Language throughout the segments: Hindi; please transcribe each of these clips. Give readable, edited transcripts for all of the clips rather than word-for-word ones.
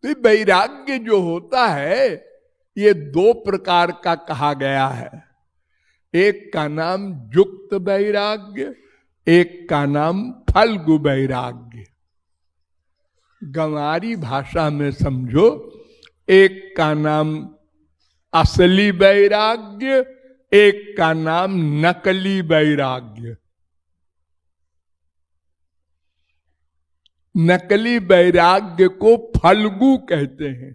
तो वैराग्य जो होता है ये दो प्रकार का कहा गया है। एक का नाम युक्त वैराग्य, एक का नाम फल्गु वैराग्य। गंवारी भाषा में समझो, एक का नाम असली वैराग्य, एक का नाम नकली वैराग्य। नकली वैराग्य को फल्गु कहते हैं।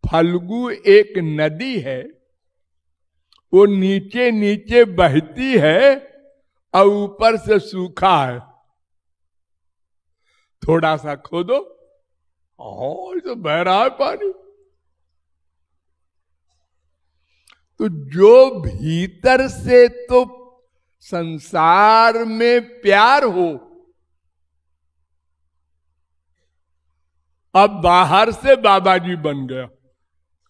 फल्गु एक नदी है, वो नीचे नीचे बहती है और ऊपर से सूखा है। थोड़ा सा खोदो और तो बह रहा है पानी। तो जो भीतर से तो संसार में प्यार हो, अब बाहर से बाबा जी बन गया।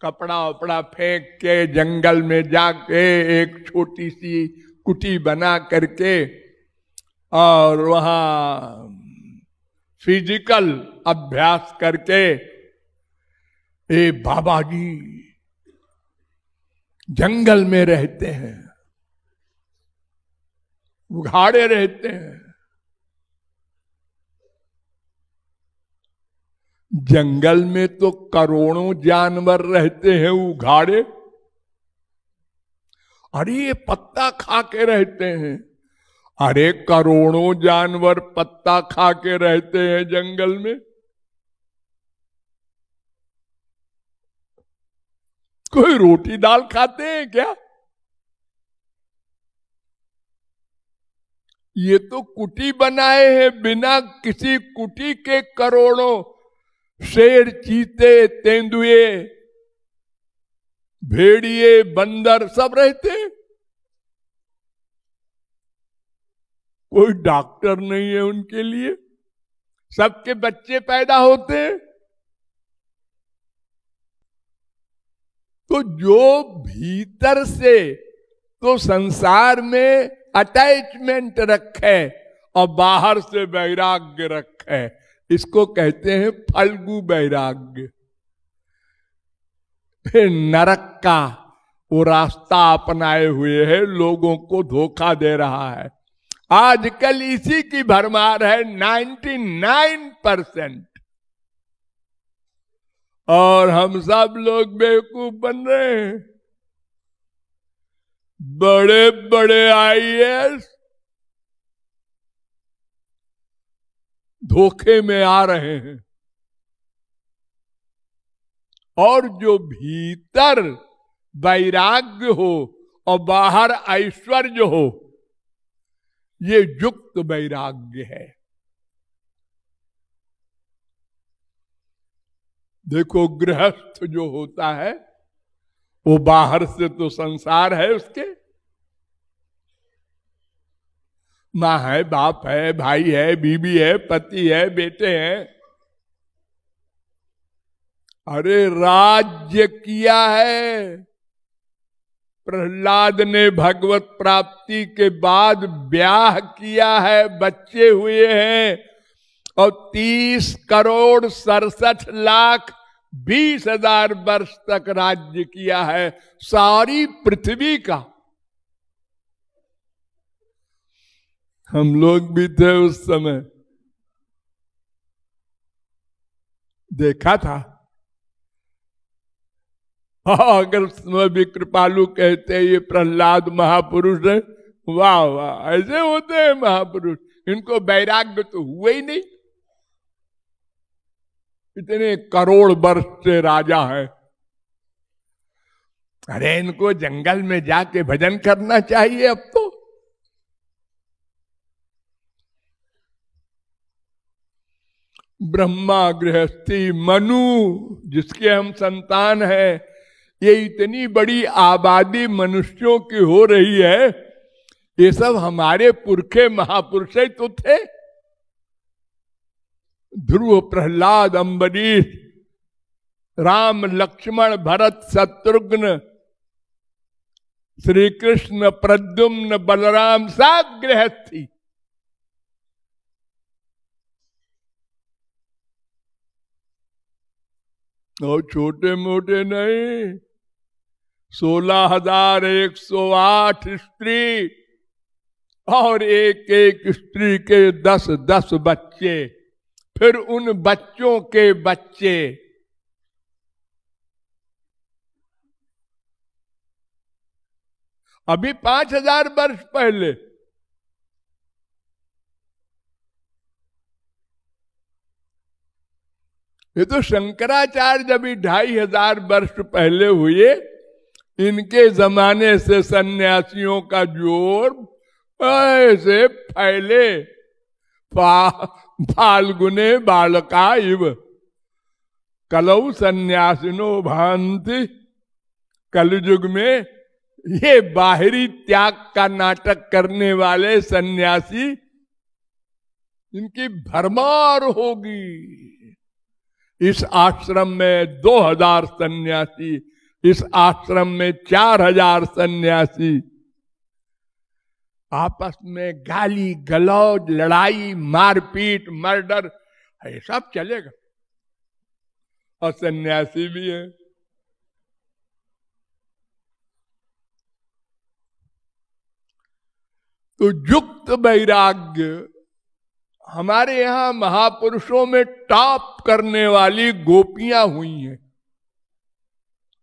कपड़ा वपड़ा फेंक के जंगल में जाके एक छोटी सी कुटी बना करके और वहां फिजिकल अभ्यास करके ए बाबा जी जंगल में रहते हैं, उघाड़े रहते हैं। जंगल में तो करोड़ों जानवर रहते हैं उघाड़े। अरे ये पत्ता खा के रहते हैं। अरे करोड़ों जानवर पत्ता खा के रहते हैं जंगल में। कोई रोटी दाल खाते हैं क्या? ये तो कुटी बनाए हैं, बिना किसी कुटी के करोड़ों शेर, चीते, तेंदुए, भेड़िए, बंदर सब रहते हैं। कोई डॉक्टर नहीं है उनके लिए, सबके बच्चे पैदा होते हैं। तो जो भीतर से तो संसार में अटैचमेंट रखे और बाहर से वैराग्य रखे, इसको कहते हैं फल्गु वैराग्य। नरक का वो रास्ता अपनाए हुए है, लोगों को धोखा दे रहा है। आजकल इसी की भरमार है 99%। और हम सब लोग बेवकूफ बन रहे हैं। बड़े बड़े आईएएस धोखे में आ रहे हैं। और जो भीतर वैराग्य हो और बाहर ऐश्वर्य हो, ये युक्त वैराग्य है। देखो गृहस्थ जो होता है वो बाहर से तो संसार है, उसके माँ है, बाप है, भाई है, बीबी है, पति है, बेटे हैं। अरे राज्य किया है प्रहलाद ने, भगवत प्राप्ति के बाद ब्याह किया है, बच्चे हुए हैं और 30 करोड़ 67 लाख 20,000 वर्ष तक राज्य किया है सारी पृथ्वी का। हम लोग भी थे उस समय, देखा था। अगर उसमें भी कृपालु कहते हैं ये प्रहलाद महापुरुष है, वाह वाह, ऐसे होते हैं महापुरुष। इनको वैराग्य तो हुआ ही नहीं, इतने करोड़ वर्ष से राजा है। अरे इनको जंगल में जाके भजन करना चाहिए अब तो। ब्रह्मा, गृहस्थी, मनु जिसके हम संतान हैं, ये इतनी बड़ी आबादी मनुष्यों की हो रही है, ये सब हमारे पुरखे महापुरुष तो थे। ध्रुव, प्रहलाद, अम्बरीश, राम, लक्ष्मण, भरत, शत्रुघ्न, श्री कृष्ण, प्रद्युम्न, बलराम, सब गृहस्थी। और छोटे मोटे नहीं, 16,108 स्त्री और एक एक स्त्री के 10-10 बच्चे, फिर उन बच्चों के बच्चे। अभी 5,000 वर्ष पहले ये तो शंकराचार्य जब 2,500 वर्ष पहले हुए, इनके जमाने से सन्यासियों का जोर ऐसे फैले। फाल्गुने बालका इव कलौ सन्यासिनो भांति। कलयुग में ये बाहरी त्याग का नाटक करने वाले सन्यासी, इनकी भरमार होगी। इस आश्रम में 2,000 सन्यासी, इस आश्रम में 4,000 सन्यासी, आपस में गाली गलौज, लड़ाई, मारपीट, मर्डर, ये सब चलेगा। और सन्यासी भी है। तो युक्त वैराग्य हमारे यहां महापुरुषों में टॉप करने वाली गोपियां हुई हैं।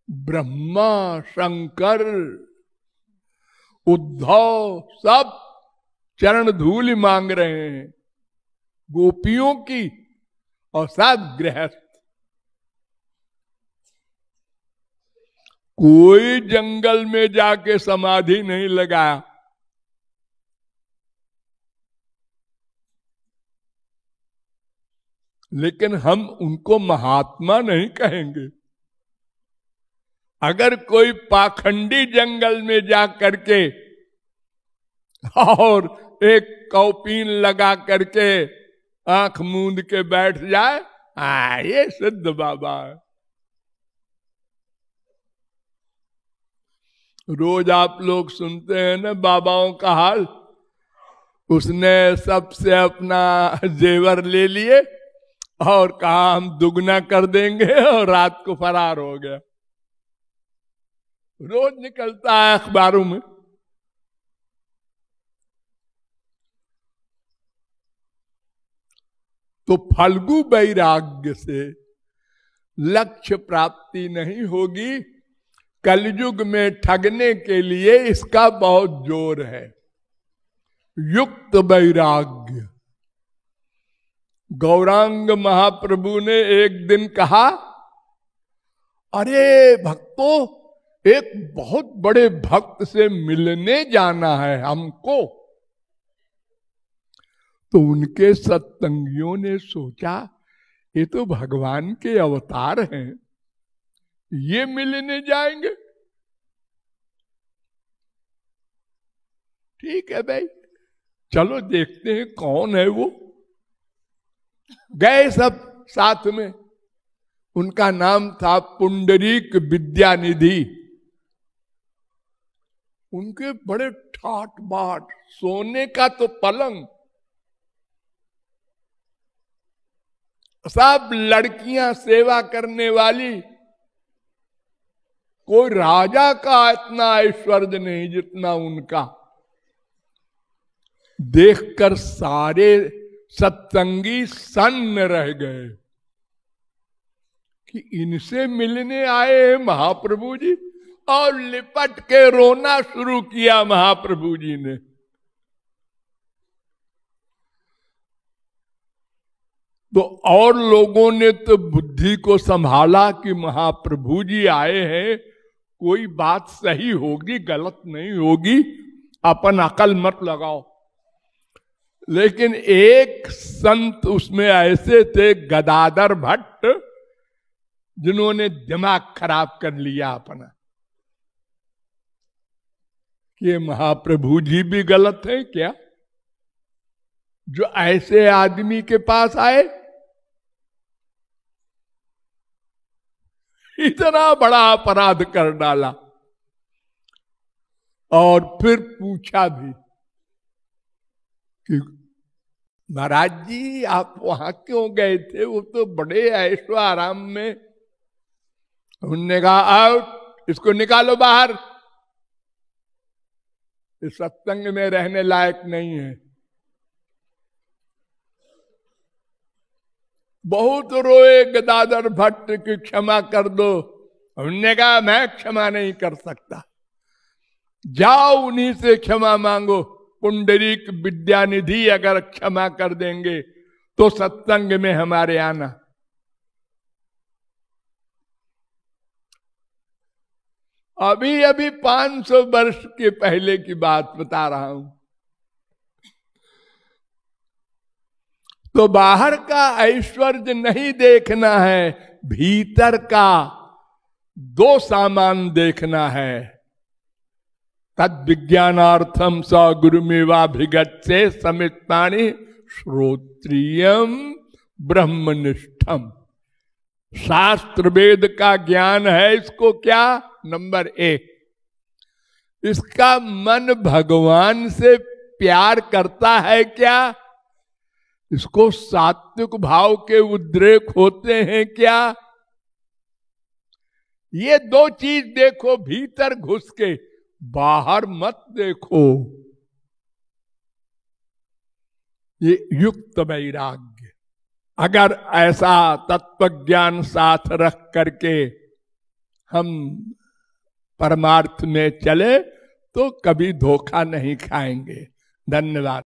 ब्रह्मा, शंकर, उद्धव सब चरण धूल मांग रहे हैं गोपियों की, और सब गृहस्थ। कोई जंगल में जाके समाधि नहीं लगाया। लेकिन हम उनको महात्मा नहीं कहेंगे। अगर कोई पाखंडी जंगल में जा करके और एक कौपीन लगा करके आंख मूंद के बैठ जाए, ये सिद्ध बाबा है। रोज आप लोग सुनते हैं ना बाबाओं का हाल। उसने सबसे अपना जेवर ले लिए और कहा हम दुगना कर देंगे, और रात को फरार हो गया। रोज निकलता है अखबारों में। तो फल्गु वैराग्य से लक्ष्य प्राप्ति नहीं होगी। कलयुग में ठगने के लिए इसका बहुत जोर है। युक्त वैराग्य। गौरांग महाप्रभु ने एक दिन कहा, अरे भक्तों, एक बहुत बड़े भक्त से मिलने जाना है हमको। तो उनके सत्संगियों ने सोचा, ये तो भगवान के अवतार हैं, ये मिलने जाएंगे। ठीक है भाई, चलो देखते हैं कौन है वो। गए सब साथ में। उनका नाम था पुंडरीक विद्यानिधि। उनके बड़े ठाट बाट, सोने का तो पलंग, सब लड़कियां सेवा करने वाली। कोई राजा का इतना ऐश्वर्य नहीं जितना उनका। देखकर सारे सत्संगी सन्न रह गए कि इनसे मिलने आए हैं महाप्रभु जी, और लिपट के रोना शुरू किया महाप्रभु जी ने। तो और लोगों ने तो बुद्धि को संभाला कि महाप्रभु जी आए हैं, कोई बात सही होगी, गलत नहीं होगी, अपन अकल मत लगाओ। लेकिन एक संत उसमें ऐसे थे, गदाधर भट्ट, जिन्होंने दिमाग खराब कर लिया अपना कि महाप्रभु जी भी गलत है क्या, जो ऐसे आदमी के पास आए। इतना बड़ा अपराध कर डाला। और फिर पूछा भी कि महाराज जी आप वहां क्यों गए थे, वो तो बड़े ऐशो आराम में उन्होंने कहा आउट, इसको निकालो बाहर, इस सत्संग में रहने लायक नहीं है। बहुत रोए गदाधर भट्ट की क्षमा कर दो। उन्होंने कहा मैं क्षमा नहीं कर सकता, जाओ उन्हीं से क्षमा मांगो। पुंडरीक विद्यानिधि अगर क्षमा कर देंगे तो सत्संग में हमारे आना। अभी अभी 500 वर्ष के पहले की बात बता रहा हूं। तो बाहर का ऐश्वर्य नहीं देखना है, भीतर का 2 सामान देखना है। तद विज्ञानार्थम स गुरुमेवाभिगत्ये समित्पाणि श्रोत्रियम ब्रह्मनिष्ठम। शास्त्र वेद का ज्ञान है, इसको क्या? नंबर 1, इसका मन भगवान से प्यार करता है क्या? इसको सात्विक भाव के उद्रेक होते हैं क्या? ये 2 चीज देखो भीतर घुस के, बाहर मत देखो। ये युक्त वैराग्य। अगर ऐसा तत्व ज्ञान साथ रख करके हम परमार्थ में चले तो कभी धोखा नहीं खाएंगे। धन्यवाद।